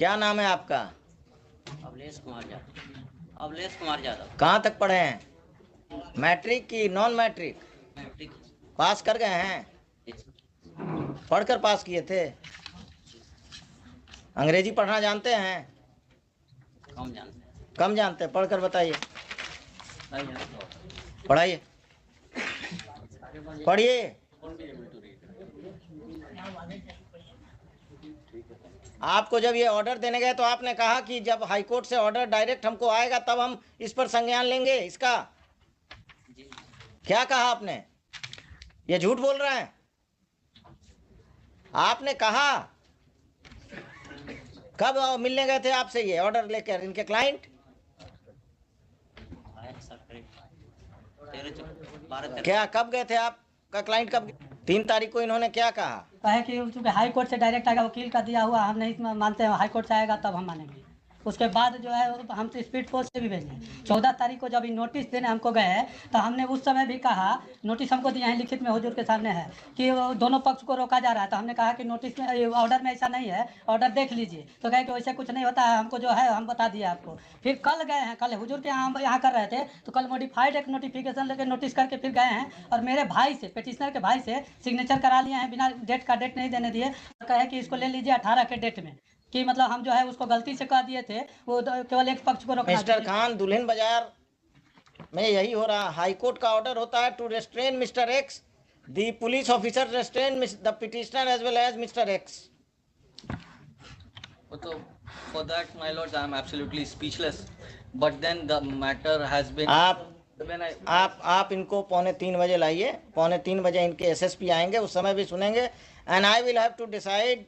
क्या नाम है आपका? अवलेश कुमार यादव। अवलेश कुमार यादव। कहाँ तक पढ़े हैं? मैट्रिक की नॉन मैट्रिक? मैट्रिक। पास कर गए हैं? पढ़कर पास किए थे? अंग्रेजी पढ़ना जानते हैं? कम जानते हैं। कम जानते हैं, पढ़कर बताइए। नहीं जानते। पढ़ाइए, पढ़िए। आपको जब ये ऑर्डर देने गए तो आपने कहा कि जब हाई कोर्ट से ऑर्डर डायरेक्ट हमको आएगा तब हम इस पर संज्ञान लेंगे इसका। क्या कहा आपने? ये झूठ बोल रहे हैं। आपने कहा कब मिलने गए थे आपसे ये ऑर्डर लेकर इनके क्लाइंट? क्या कब गए थे आपका क्लाइंट कब? 3 तारीख को इन्होंने क्या कहा? कहे कि चूँकि हाई कोर्ट से डायरेक्ट आएगा, वकील का दिया हुआ हम नहीं मानते हैं, हाई कोर्ट से आएगा तब हम मानेंगे। उसके बाद जो है हम तो स्पीड पोस्ट से भी भेजे। 14 तारीख को जब नोटिस देने हमको गए तो हमने उस समय भी कहा, नोटिस हमको दिया है लिखित में हुजूर के सामने है कि दोनों पक्ष को रोका जा रहा है। तो हमने कहा कि नोटिस में ऑर्डर में ऐसा नहीं है, ऑर्डर देख लीजिए। तो कहे कि वैसे कुछ नहीं होता है, हमको जो है हम बता दिए आपको। फिर कल गए हैं, कल हुजूर के यहाँ कर रहे थे तो कल मॉडिफाइड एक नोटिफिकेशन लेकर नोटिस करके फिर गए हैं और मेरे भाई से, पिटिशनर के भाई से सिग्नेचर करा लिए हैं, बिना डेट का डेट नहीं देने दिए। कहे कि इसको ले लीजिए 18 के डेट में, कि मतलब हम जो है उसको गलती से कह दिए थे, वो केवल एक पक्ष को रोकना। मिस्टर खान, दुल्हिन बाजार में यही हो रहा। हाई कोर्ट का ऑर्डर होता है to restrain mister X, the police officer restrain the petitioner as well as mister X. So for that, my lords, I am absolutely speechless. But then the matter has been. आप इनको 2:45 लाइए। 3:45 बजे इनके SSP आएंगे, उस समय भी सुनेंगे। And I will have to decide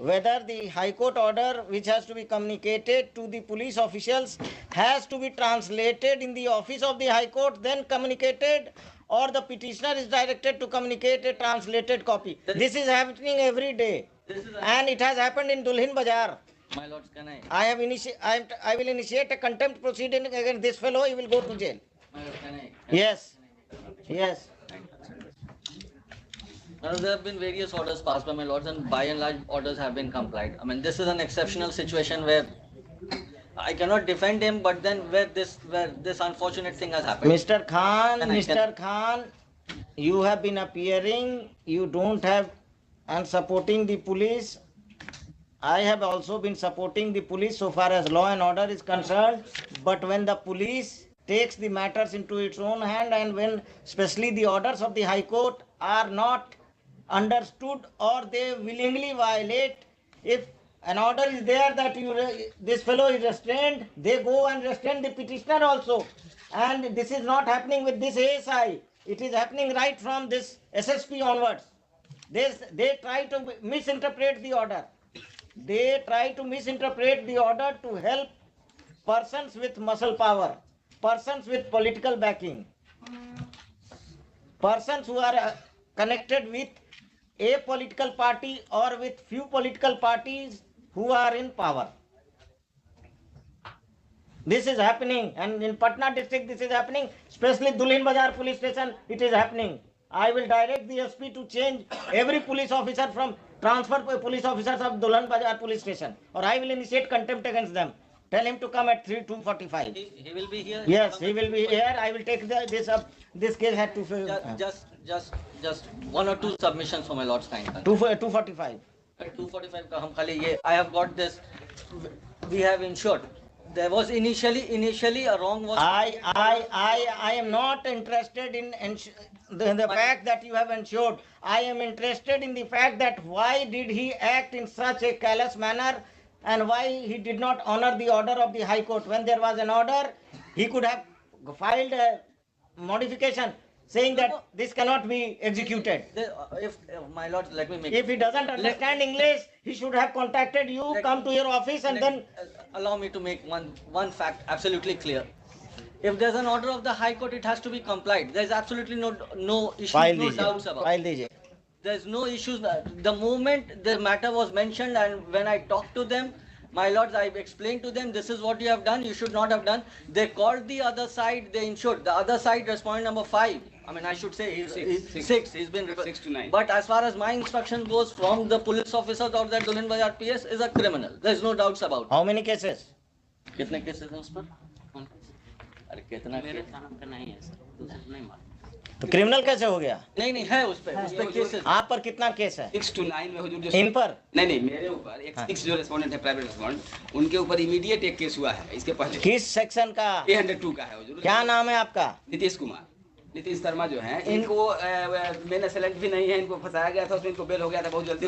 whether the high court order which has to be communicated to the police officials has to be translated in the office of the high court, then communicated, or the petitioner is directed to communicate a translated copy. This is happening every day, and it has happened in Dulhin Bazaar. My lords, can I will initiate a contempt proceeding against this fellow. He will go to jail. My lords, can I? Yes. Now, there have been various orders passed by my lords, and by and large, orders have been complied. I mean, this is an exceptional situation where I cannot defend him, but then where this unfortunate thing has happened. Mr. Khan, you have been appearing. You don't have and supporting the police. I have also been supporting the police so far as law and order is concerned. But when the police takes the matters into its own hand, and when especially the orders of the High Court are not understood or they willingly violate, if an order is there that this fellow is restrained, they go and restrain the petitioner also. And this is not happening with this ASI. It is happening right from this SSP onwards. They try to misinterpret the order. They try to misinterpret the order to help persons with muscle power, persons with political backing, persons who are connected with a political party or with few political parties who are in power. This is happening, and in Patna district this is happening, especially Dulhin Bazaar police station it is happening. I will direct the SP to change every police officer from transfer police officers of Dulhin Bazaar police station, or I will initiate contempt against them. Tell him to come at 2:45. He will be here. Yes, he will be here. I will take this up. This case had to. Just one or two submissions for my lord's kind. 2:45. 2:45 का हम खाली ये I have got this. We have ensured. There was initially a wrong was. I am not interested in the fact that you have ensured. I am interested in the fact that why did he act in such a callous manner, and why he did not honor the order of the High Court. When there was an order, he could have filed a modification saying that this cannot be executed. If my lord, let me make. If he doesn't understand English, he should have contacted you, come to your office, and then. Allow me to make one fact absolutely clear. If there's an order of the High Court, it has to be complied. There's absolutely no issues, no doubts about. File दीजिए. There's no issues. The moment the matter was mentioned, and when I talked to them, my lords, I explained to them, this is what you have done, you should not have done. They called the other side, they ensured. The other side, respondent number 5, I mean, I should say he's Six. six. He's been 6 to 9. But as far as my instruction goes, from the police officers or that Dulhin Bazar PS is a criminal. There's no doubts about it. How many cases? कितने cases हैं उस पर? अरे कितना मेरे case? थाना पे नहीं है सर, दूसरे नहीं मालूम। तो क्रिमिनल कैसे हो गया? नहीं है उस पे केसेस। आप पर कितना केस है? 6 to 9 में हुजूर जो इन पर? नहीं मेरे ऊपर एक हाँ। 6 जो रेस्पोंडेंट है प्राइवेट रेस्पोंडेंट उनके ऊपर इमीडिएट एक केस हुआ है। इसके पहले किस सेक्शन का? 302 का है हुजूर। क्या नाम है आपका? नीतीश कुमार, नीतीश शर्मा जो है इनको मेन असेलेंट भी नहीं है, इनको फंसाया गया था, उसमें इनको बेल हो गया था बहुत जल्दी।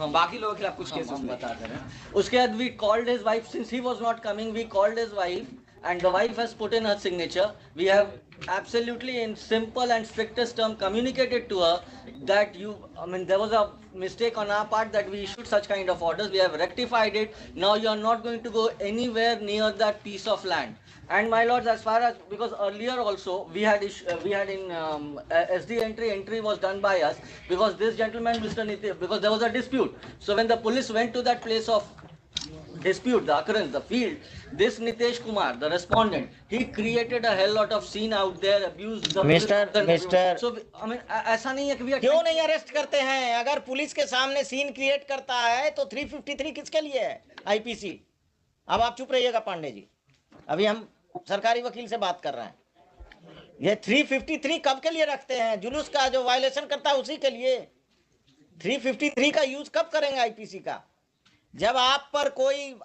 हम बाकी लोगों के खिलाफ कुछ केस हम उसमें बता दे रहे हैं। उसके बाद we called his wife since he was not coming. We called his wife and the wife has put in her signature. We have absolutely in simple and strictest term communicated to her that there was a mistake on our part that we issued such kind of orders. We have rectified it. Now you are not going to go anywhere near that piece of land. And my lords, as far as, because earlier also we had in SD entry was done by us because this gentleman, Mr. Nitish, because there was a dispute. So when the police went to that place of dispute, the occurrence, the field, this Nitesh Kumar, the respondent, he created a hell lot of scene out there, abused the Mr. So ऐसा नहीं है कि we are क्यों नहीं arrest करते हैं? अगर police के सामने सीन क्रिएट करता है तो 353 किसके लिए है? आईपीसी। अब आप चुप रहिएगा पांडे जी, अभी हम सरकारी वकील से बात कर रहे हैं। ये 353 कब के लिए रखते हैं? जुलूस का जो वायलेशन करता है उसी के लिए। 353 का यूज कब करेंगे आईपीसी का? जब आप पर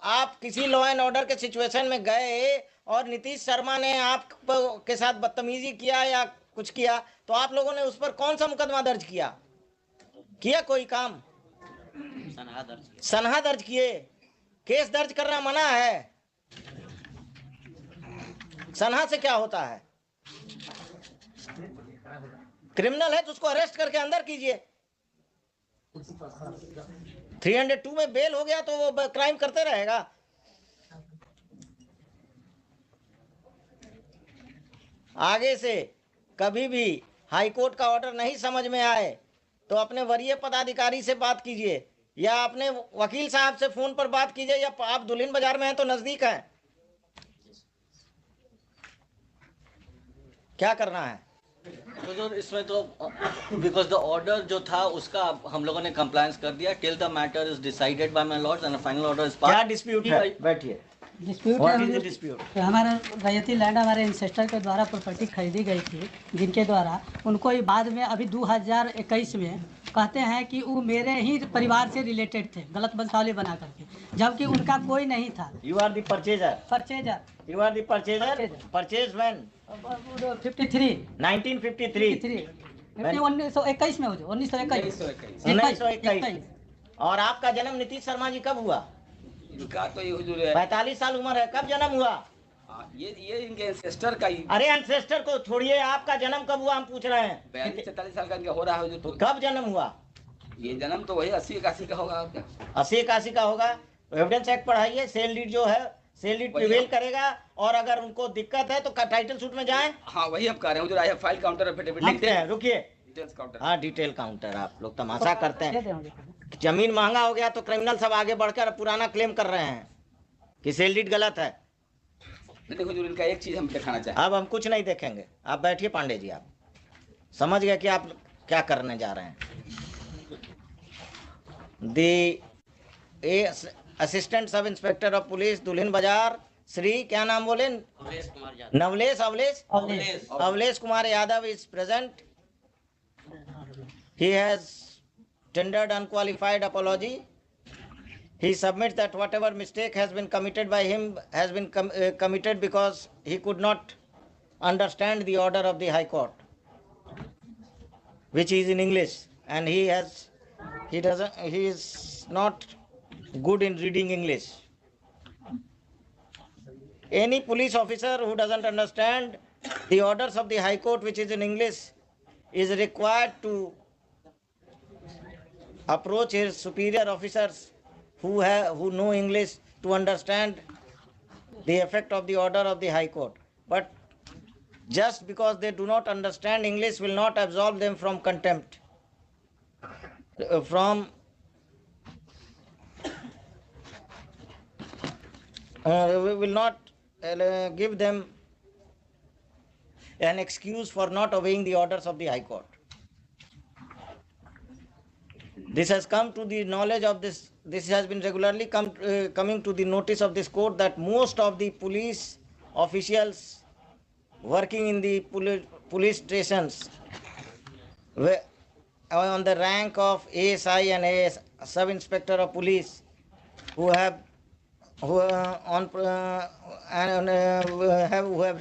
आप किसी लॉ एंड ऑर्डर के सिचुएशन में गए और नीतीश शर्मा ने आप के साथ बदतमीजी किया या कुछ किया, तो आप लोगों ने उस पर कौन सा मुकदमा दर्ज किया कोई काम? सनहा दर्ज किए। केस दर्ज करना मना है। सनहा से क्या होता है? क्रिमिनल है तो उसको अरेस्ट करके अंदर कीजिए। 302 में बेल हो गया तो वो क्राइम करते रहेगा। आगे से कभी भी हाई कोर्ट का ऑर्डर नहीं समझ में आए तो अपने वरीय पदाधिकारी से बात कीजिए या अपने वकील साहब से फोन पर बात कीजिए, या आप दुल्हिन बाजार में हैं तो नजदीक हैं। क्या करना है? तो इसमें तो बिकॉज द ऑर्डर जो था उसका हम लोगों ने कंप्लायंस कर दिया till the matter is decided by my Lord's and final order is क्या डिस्प्यूट है? बैठिए। डिस्प्यूट What है is the dispute? हमारा रैयती लैंड हमारे इंसेस्टर के द्वारा प्रॉपर्टी खरीदी गई थी, जिनके द्वारा उनको ये बाद में अभी 2021 में कहते हैं कि वो मेरे ही परिवार से रिलेटेड थे, गलत वंशावली बना करके, जबकि उनका कोई नहीं था। You are the purchaser. Purchaser You are the purchaser. Purchase when? 53 1953. 1921 में हो जो 1921 1921। और आपका जन्म नीतीश शर्मा जी कब हुआ? इनका तो ये हुजूर है 45 साल उम्र है। कब जन्म हुआ? ये इनके एंसेस्टर का ही अरे एंसेस्टर को छोड़िए, आपका जन्म कब हुआ हम पूछ रहे हैं। 42-44 साल का इनका हो रहा है हुजूर। तो कब जन्म हुआ? ये जन्म तो वही 80-81 का होगा। और क्या 80-81 का होगा? एविडेंस एक्ट पढ़ाइए। सेल डीड जो है, सेल डीड प्रिवेल करेगा, और अगर उनको दिक्कत है तो टाइटल सूट में जाएं। हाँ वही हम कह रहे हैं हुजूर। I have file counter affidavit लिखते हैं, रुकिए। Details counter. हाँ, डिटेल काउंटर। आप लोग तमाशा करते हैं। जमीन महंगा हो गया तो क्रिमिनल सब आगे बढ़कर पुराना क्लेम कर रहे हैं कि सेल डीड गलत है। देखो हुजूर, इनका एक चीज हम दिखाना चाहते हैं। अब हम कुछ नहीं देखेंगे, आप बैठिए पांडे जी। आप समझ गए कि आप क्या करने जा रहे हैं। Assistant sub inspector of police दुल्हिन बाजार, श्री क्या नाम बोले? Avlesh Kumar Yadav is present. He has tendered unqualified apology. He submits that whatever mistake has been committed by him has been committed because he could not understand the order of the High Court, which is in English, and he is not good in reading English. Any police officer who doesn't understand the orders of the High Court, which is in English, is required to approach his superior officers who know English to understand the effect of the order of the High Court. But just because they do not understand English will not absolve them from contempt, we will not give them an excuse for not obeying the orders of the High Court. This has come to the knowledge of this has been regularly coming to the notice of this court, that most of the police officials working in the police stations were on the rank of ASI and AS, sub-inspector of police, who have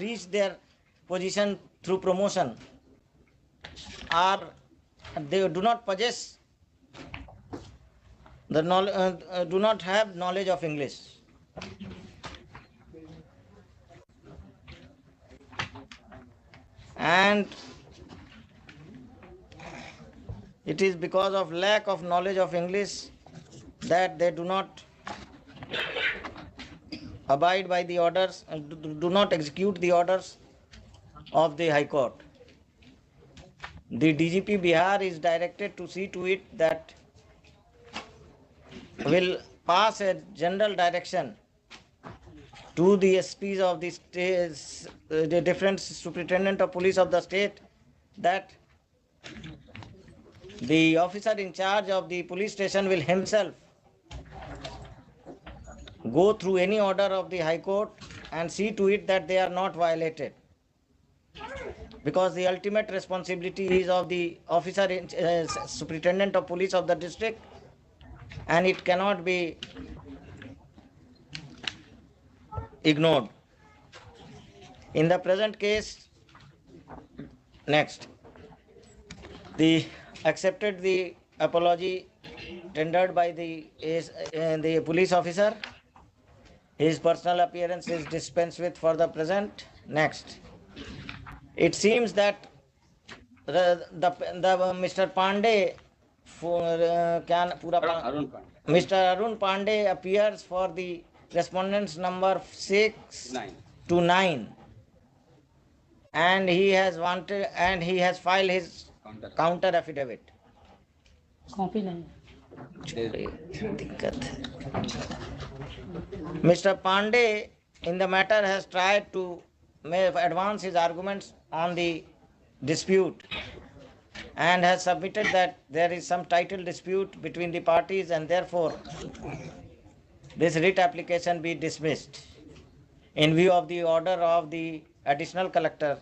reached their position through promotion, they do not possess the knowledge, do not have knowledge of English. And it is because of lack of knowledge of English that they do not abide by the orders and do not execute the orders of the High Court. The DGP Bihar is directed to see to it that will pass a general direction to the SPs of the states, the different superintendent of police of the state, that the officer in charge of the police station will himself go through any order of the High Court and see to it that they are not violated, because the ultimate responsibility is of the officer in superintendent of police of the district, and it cannot be ignored. In the present case, next, the accepted the apology tendered by the police officer. His personal appearance is dispensed with for the present. Next, it seems that the Mr. Pandey Mr. Arun Pandey appears for the respondents number 6 to 9, and he has filed his counter affidavit. Copy नहीं Mr. Pandey in the matter has tried to advance his arguments on the dispute and has submitted that there is some title dispute between the parties, and therefore this writ application be dismissed in view of the order of the additional collector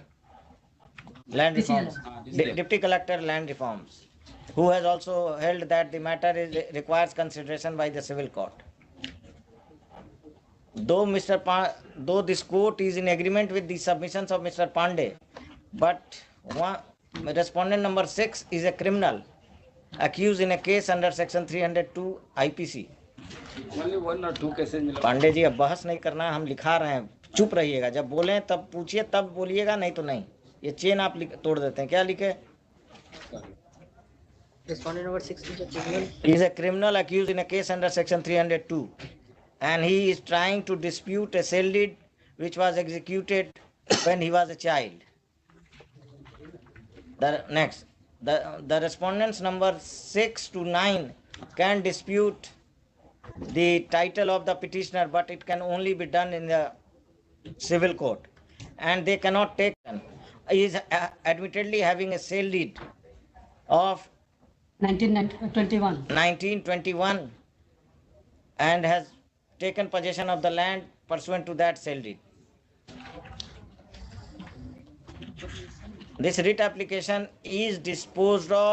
land reforms, deputy collector land reforms, who has also held that the matter requires consideration by the civil court. Though this court is in agreement with the submissions of Mr. Pandey, but respondent number 6 is a criminal accused in a case under section 302 IPC. Only 1 or 2 cases. Pandey ji, अब बहस नहीं करना, हम लिखा रहे हैं, चुप रहिएगा, जब बोलें तब पूछिए, तब बोलिएगा, नहीं तो नहीं. ये चेन आप तोड़ देते हैं. क्या लिखे? Respondent number 6 is a criminal. He is a criminal accused in a case under section 302, and he is trying to dispute a cell deed which was executed when he was a child. The respondents number 6 to 9 can dispute the title of the petitioner, but it can only be done in the civil court, and they cannot take. He is admittedly having a sale deed of 1921 and has taken possession of the land pursuant to that sale deed. This writ application is disposed of